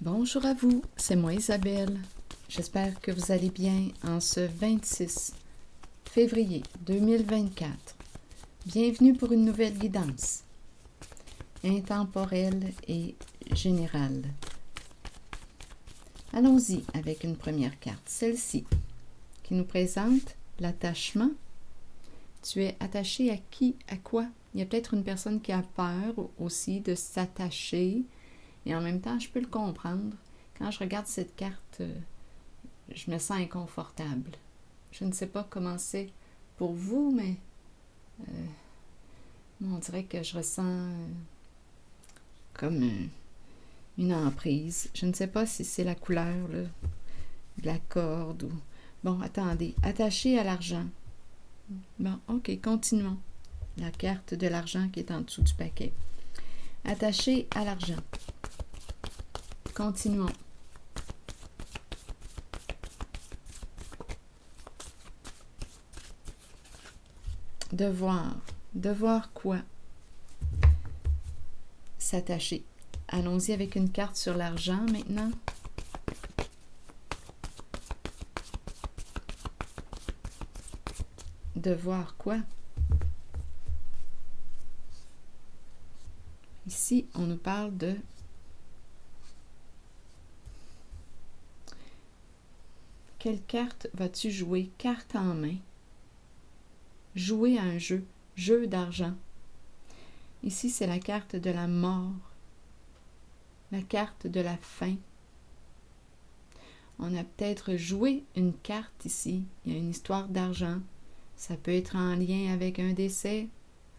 Bonjour à vous, c'est moi Isabelle. J'espère que vous allez bien en ce 26 février 2024. Bienvenue pour une nouvelle guidance intemporelle et générale. Allons-y avec une première carte, celle-ci, qui nous présente l'attachement. Tu es attaché à qui, à quoi? Il y a peut-être une personne qui a peur aussi de s'attacher. Et en même temps, je peux le comprendre. Quand je regarde cette carte, je me sens inconfortable. Je ne sais pas comment c'est pour vous, mais on dirait que je ressens comme une emprise. Je ne sais pas si c'est la couleur là, de la corde ou... Bon, attendez. Attaché à l'argent. Bon, ok, continuons. La carte de l'argent qui est en dessous du paquet. Attaché à l'argent. Continuons. Devoir. Devoir quoi? S'attacher. Allons-y avec une carte sur l'argent maintenant. Devoir quoi? Ici, on nous parle de quelle carte vas-tu jouer? Carte en main. Jouer à un jeu. Jeu d'argent. Ici, c'est la carte de la mort. La carte de la fin. On a peut-être joué une carte ici. Il y a une histoire d'argent. Ça peut être en lien avec un décès,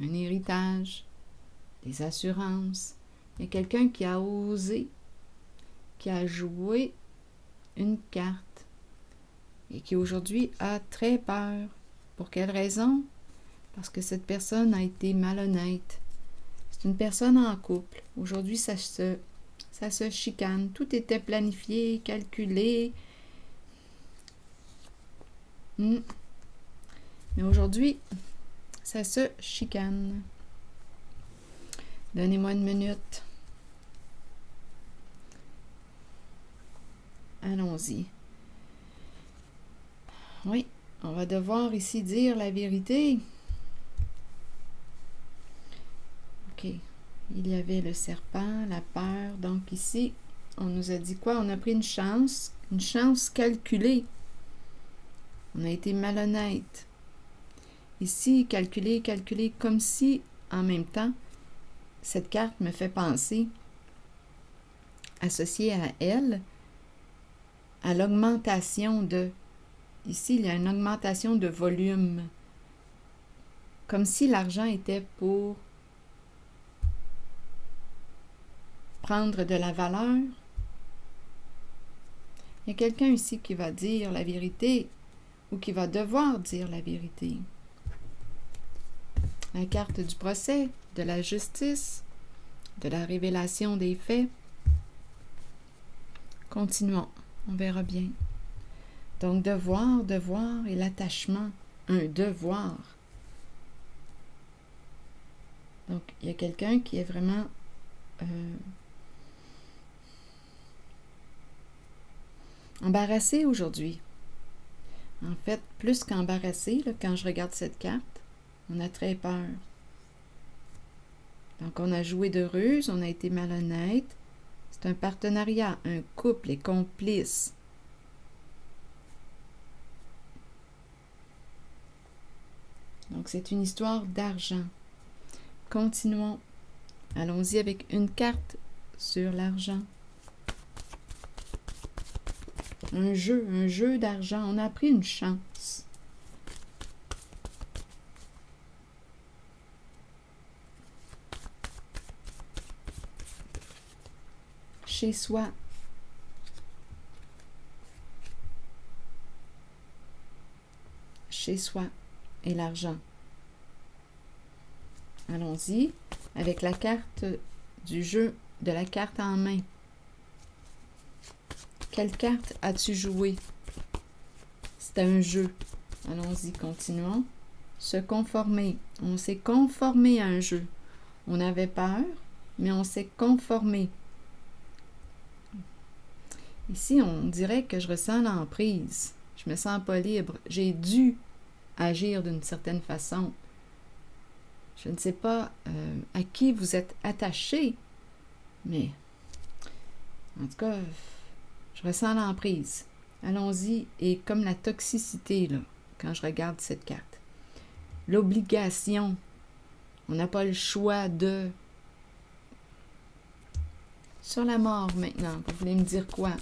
un héritage, des assurances. Il y a quelqu'un qui a osé, qui a joué une carte et qui aujourd'hui a très peur. Pour quelle raison? Parce que cette personne a été malhonnête. C'est une personne en couple. Aujourd'hui, ça se chicane. Tout était planifié, calculé. Mais aujourd'hui, ça se chicane. Donnez-moi une minute. Allons-y. Oui, on va devoir ici dire la vérité. OK. Il y avait le serpent, la peur. Donc ici, on nous a dit quoi? On a pris une chance calculée. On a été malhonnête. Ici, calculer, comme si, en même temps, cette carte me fait penser, associée à elle, à l'augmentation de... Ici, il y a une augmentation de volume. Comme si l'argent était pour prendre de la valeur. Il y a quelqu'un ici qui va dire la vérité ou qui va devoir dire la vérité. La carte du procès, de la justice, de la révélation des faits. Continuons, on verra bien. Donc, devoir et l'attachement, un devoir. Donc, il y a quelqu'un qui est vraiment embarrassé aujourd'hui. En fait, plus qu'embarrassé, quand je regarde cette carte, on a très peur. Donc, on a joué de ruse, on a été malhonnête. C'est un partenariat, un couple est complice. Donc, c'est une histoire d'argent. Continuons. Allons-y avec une carte sur l'argent. Un jeu d'argent. On a pris une chance. Chez soi. Chez soi et l'argent. Allons-y avec la carte du jeu, de la carte en main. Quelle carte as-tu joué? C'est un jeu. Allons-y, continuons. Se conformer. On s'est conformé à un jeu. On avait peur, mais on s'est conformé. Ici, on dirait que je ressens l'emprise. Je me sens pas libre. J'ai dû agir d'une certaine façon. Je ne sais pas à qui vous êtes attaché, mais en tout cas, je ressens l'emprise. Allons-y, et comme la toxicité, là, quand je regarde cette carte. L'obligation. On n'a pas le choix de... Sur la mort maintenant, vous voulez me dire quoi?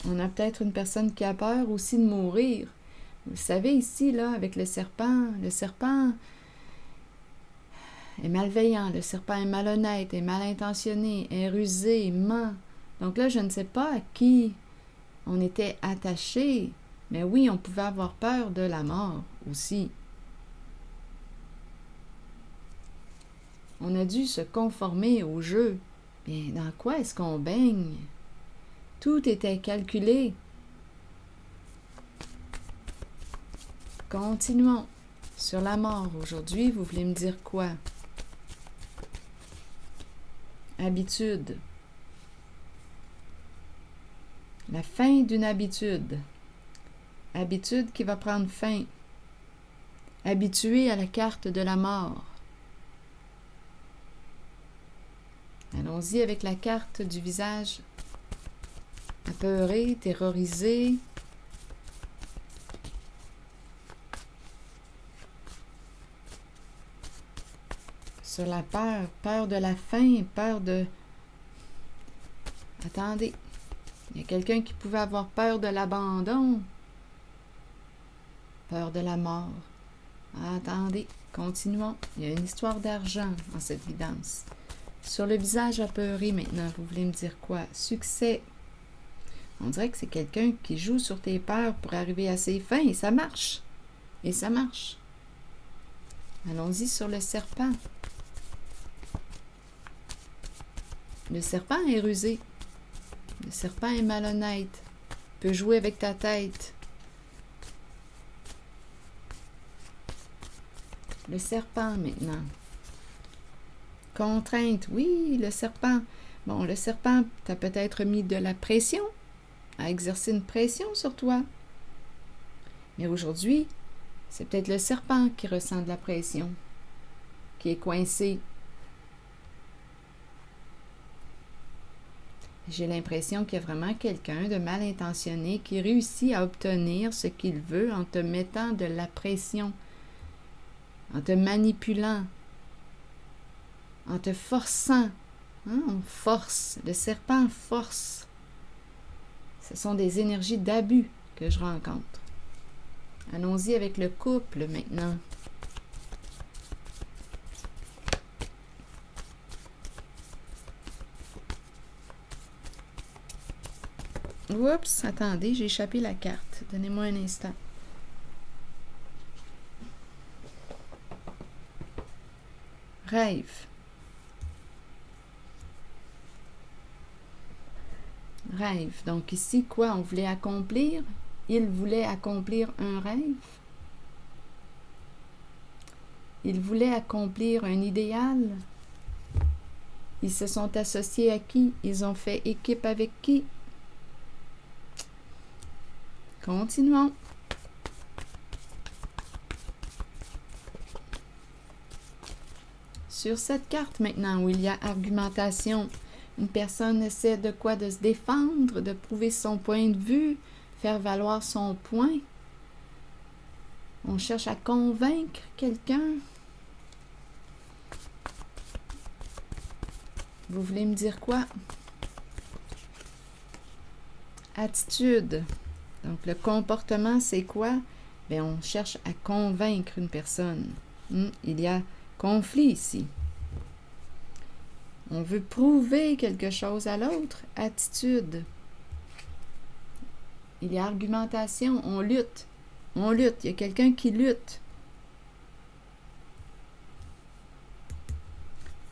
On a peut-être une personne qui a peur aussi de mourir. Vous savez, ici, là, avec le serpent est malveillant, le serpent est malhonnête, est mal intentionné, est rusé, ment. Donc là, je ne sais pas à qui on était attaché, mais oui, on pouvait avoir peur de la mort aussi. On a dû se conformer au jeu. Bien, dans quoi est-ce qu'on baigne? Tout était calculé. Continuons. Sur la mort, aujourd'hui, vous voulez me dire quoi? Habitude. La fin d'une habitude. Habitude qui va prendre fin. Habitué à la carte de la mort. Allons-y avec la carte du visage apeuré, terrorisé. Sur la peur, peur de la fin, peur de... Attendez, il y a quelqu'un qui pouvait avoir peur de l'abandon, peur de la mort. Attendez, continuons. Il y a une histoire d'argent dans cette guidance. Sur le visage apeuré maintenant, vous voulez me dire quoi? Succès. On dirait que c'est quelqu'un qui joue sur tes peurs pour arriver à ses fins, et ça marche. Et ça marche. Allons-y sur le serpent. Le serpent est rusé. Le serpent est malhonnête. Peut jouer avec ta tête. Le serpent maintenant. Contrainte. Oui, le serpent. Bon, le serpent t'a peut-être mis de la pression, à exercer une pression sur toi. Mais aujourd'hui, c'est peut-être le serpent qui ressent de la pression, qui est coincé. J'ai l'impression qu'il y a vraiment quelqu'un de mal intentionné qui réussit à obtenir ce qu'il veut en te mettant de la pression, en te manipulant, en te forçant. Hein? On force. Le serpent force. Ce sont des énergies d'abus que je rencontre. Allons-y avec le couple maintenant. Oups, attendez, j'ai échappé la carte. Donnez-moi un instant. Rêve. Rêve. Donc ici, quoi? On voulait accomplir? Il voulait accomplir un rêve? Il voulait accomplir un idéal? Ils se sont associés à qui? Ils ont fait équipe avec qui? Continuons. Sur cette carte maintenant où il y a argumentation, une personne essaie de quoi? De se défendre, de prouver son point de vue, faire valoir son point. On cherche à convaincre quelqu'un. Vous voulez me dire quoi? Attitude. Donc, le comportement, c'est quoi? Bien, on cherche à convaincre une personne. Il y a conflit ici. On veut prouver quelque chose à l'autre. Attitude. Il y a argumentation. On lutte. On lutte. Il y a quelqu'un qui lutte.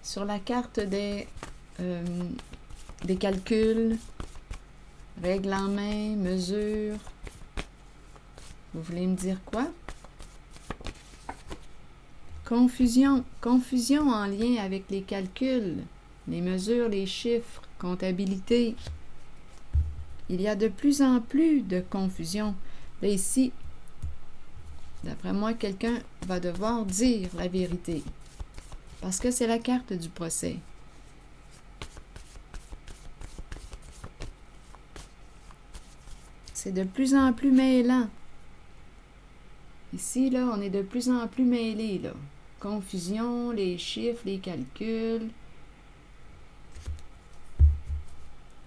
Sur la carte des calculs, règles en main, mesures. Vous voulez me dire quoi? Confusion. Confusion en lien avec les calculs, les mesures, les chiffres, comptabilité. Il y a de plus en plus de confusion. Là, ici, d'après moi, quelqu'un va devoir dire la vérité. Parce que c'est la carte du procès. C'est de plus en plus mêlant. Ici, là, on est de plus en plus mêlés, là. Confusion, les chiffres, les calculs.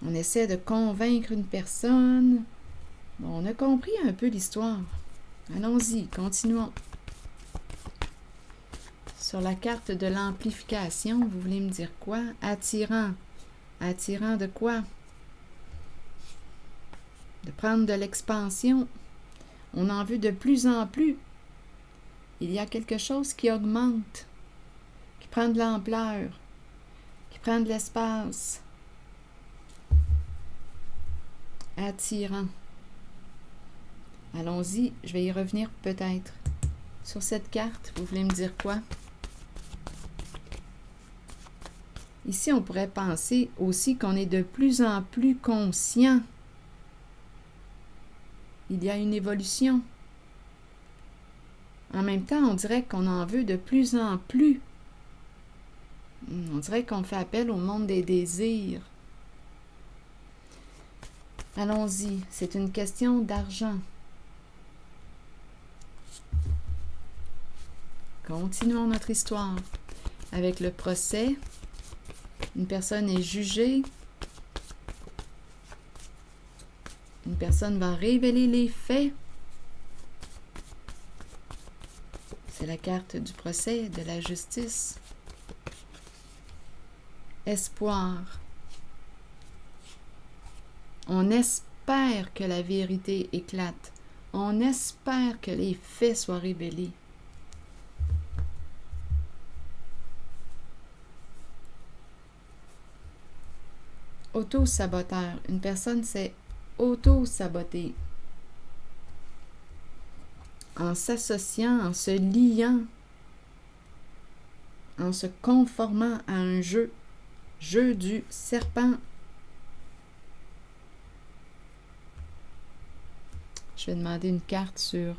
On essaie de convaincre une personne. Bon, on a compris un peu l'histoire. Allons-y, continuons. Sur la carte de l'amplification, vous voulez me dire quoi? Attirant. Attirant de quoi? De prendre de l'expansion. On en veut de plus en plus. Il y a quelque chose qui augmente, qui prend de l'ampleur, qui prend de l'espace. Attirant. Allons-y, je vais y revenir peut-être. Sur cette carte, vous voulez me dire quoi? Ici, on pourrait penser aussi qu'on est de plus en plus conscient. Il y a une évolution. En même temps, on dirait qu'on en veut de plus en plus. On dirait qu'on fait appel au monde des désirs. Allons-y, c'est une question d'argent. Continuons notre histoire. Avec le procès, une personne est jugée. Une personne va révéler les faits. C'est la carte du procès, de la justice. Espoir. On espère que la vérité éclate. On espère que les faits soient révélés. Auto-saboteur. Une personne s'est auto-sabotée. En s'associant, en se liant, en se conformant à un jeu du serpent. Je vais demander une carte sur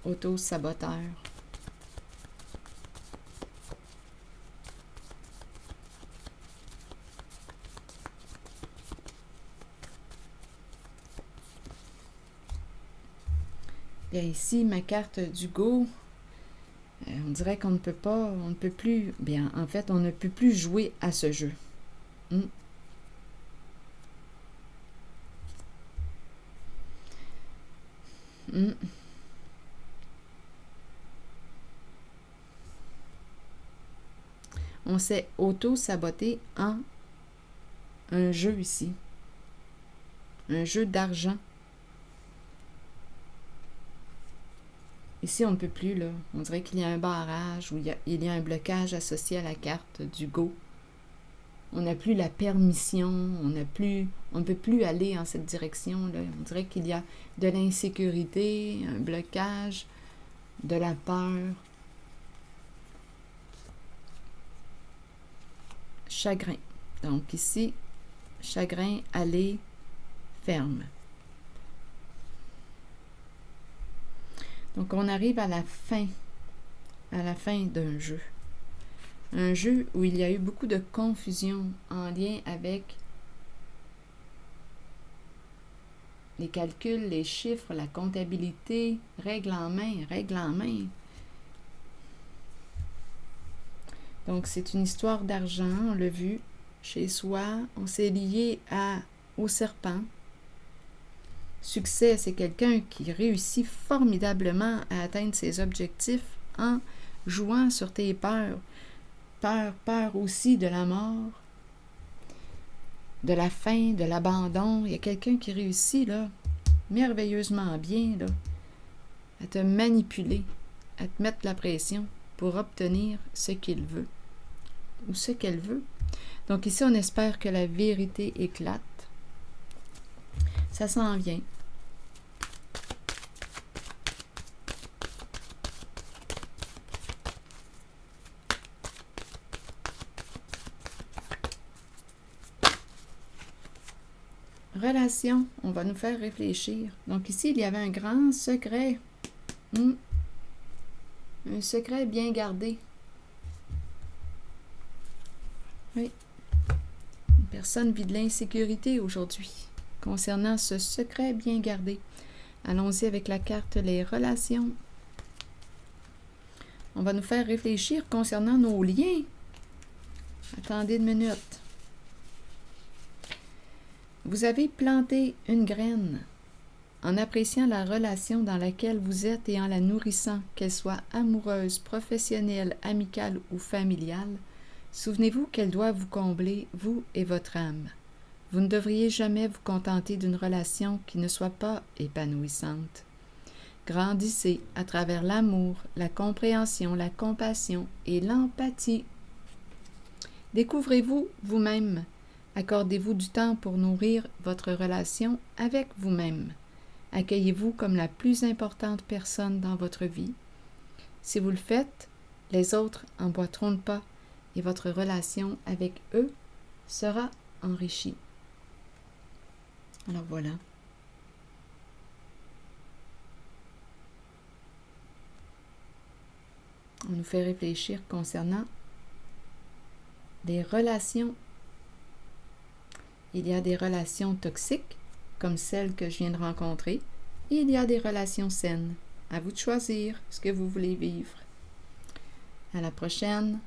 auto-saboteur. Bien ici, ma carte du go, on dirait qu'on ne peut pas, on ne peut plus, bien en fait, on ne peut plus jouer à ce jeu. On s'est auto-saboté en un jeu ici. Un jeu d'argent. Ici, on ne peut plus, là. On dirait qu'il y a un barrage ou il y a un blocage associé à la carte du go. On n'a plus la permission, on ne peut plus aller en cette direction-là. On dirait qu'il y a de l'insécurité, un blocage, de la peur. Chagrin. Donc ici, chagrin, aller, ferme. Donc on arrive à la fin d'un jeu. Un jeu où il y a eu beaucoup de confusion en lien avec les calculs, les chiffres, la comptabilité, règle en main. Donc, c'est une histoire d'argent, on l'a vu, chez soi. On s'est lié au serpent. Succès, c'est quelqu'un qui réussit formidablement à atteindre ses objectifs en jouant sur tes peurs. Peur aussi de la mort, de la faim, de l'abandon. Il y a quelqu'un qui réussit, là, merveilleusement bien, là, à te manipuler, à te mettre la pression pour obtenir ce qu'il veut ou ce qu'elle veut. Donc ici, on espère que la vérité éclate. Ça s'en vient. relation, on va nous faire réfléchir. Donc ici, il y avait un grand secret. Un secret bien gardé. Oui. Une personne vit de l'insécurité aujourd'hui concernant ce secret bien gardé. Allons-y avec la carte les relations. On va nous faire réfléchir concernant nos liens. Attendez une minute. Vous avez planté une graine en appréciant la relation dans laquelle vous êtes et en la nourrissant, qu'elle soit amoureuse, professionnelle, amicale ou familiale. Souvenez-vous qu'elle doit vous combler, vous et votre âme. Vous ne devriez jamais vous contenter d'une relation qui ne soit pas épanouissante. Grandissez à travers l'amour, la compréhension, la compassion et l'empathie. Découvrez-vous vous-même. Accordez-vous du temps pour nourrir votre relation avec vous-même. Accueillez-vous comme la plus importante personne dans votre vie. Si vous le faites, les autres en boiteront le pas et votre relation avec eux sera enrichie. Alors voilà. On nous fait réfléchir concernant les relations. Il y a des relations toxiques, comme celle que je viens de rencontrer, et il y a des relations saines. À vous de choisir ce que vous voulez vivre. À la prochaine.